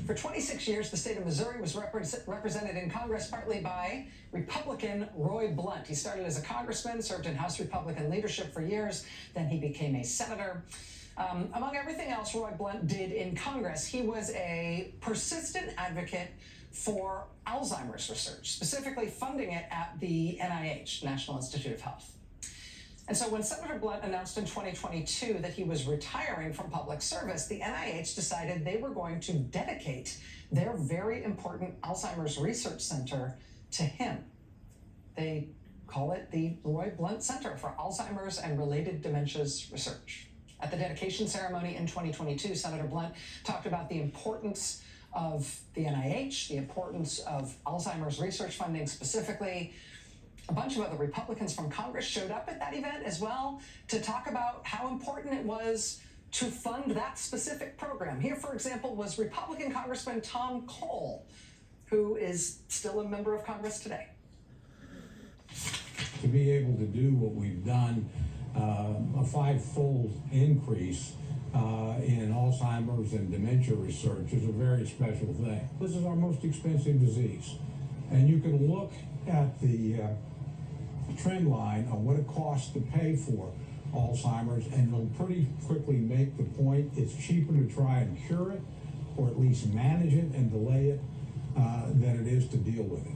For 26 years, the state of Missouri was represented in Congress partly by Republican Roy Blunt. He started as a congressman, served in House Republican leadership for years, then he became a senator. Among everything else Roy Blunt did in Congress, he was a persistent advocate for Alzheimer's research, specifically funding it at the NIH, National Institute of Health. And so when Senator Blunt announced in 2022 that he was retiring from public service, the NIH decided they were going to dedicate their very important Alzheimer's Research Center to him. They call it the Roy Blunt Center for Alzheimer's and Related Dementias Research. At the dedication ceremony in 2022, Senator Blunt talked about the importance of the NIH, the importance of Alzheimer's research funding specifically. A bunch of other Republicans from Congress showed up at that event as well to talk about how important it was to fund that specific program. Here, for example, was Republican Congressman Tom Cole, who is still a member of Congress today. To be able to do what we've done, a five-fold increase in Alzheimer's and dementia research is a very special thing. This is our most expensive disease. And you can look at the trend line on what it costs to pay for Alzheimer's, and it'll pretty quickly make the point it's cheaper to try and cure it, or at least manage it and delay it, than it is to deal with it.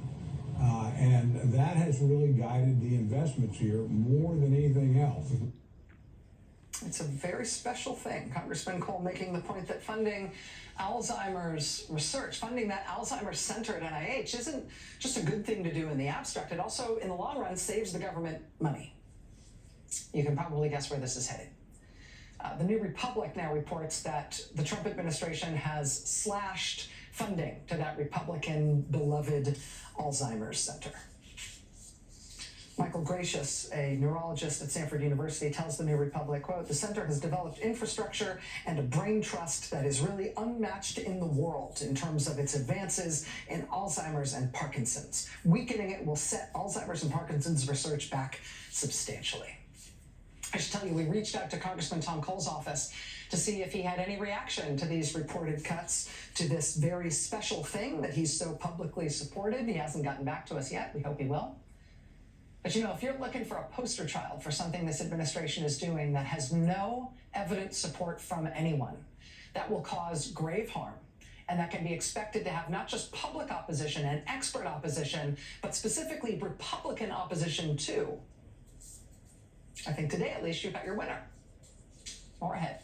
And that has really guided the investments here more than anything else. It's a very special thing. Congressman Cole making the point that funding Alzheimer's research, funding that Alzheimer's Center at NIH isn't just a good thing to do in the abstract. It also, in the long run, saves the government money. You can probably guess where this is headed. The New Republic now reports that the Trump administration has slashed funding to that Republican-beloved Alzheimer's Center. Michael Gracious, a neurologist at Stanford University, tells the New Republic, quote, "The center has developed infrastructure and a brain trust that is really unmatched in the world in terms of its advances in Alzheimer's and Parkinson's. Weakening it will set Alzheimer's and Parkinson's research back substantially." I should tell you, we reached out to Congressman Tom Cole's office to see if he had any reaction to these reported cuts to this very special thing that he's so publicly supported. He hasn't gotten back to us yet. We hope he will. But you know, if you're looking for a poster child for something this administration is doing that has no evident support from anyone, that will cause grave harm, and that can be expected to have not just public opposition and expert opposition, but specifically Republican opposition too, I think today at least you've got your winner. More ahead.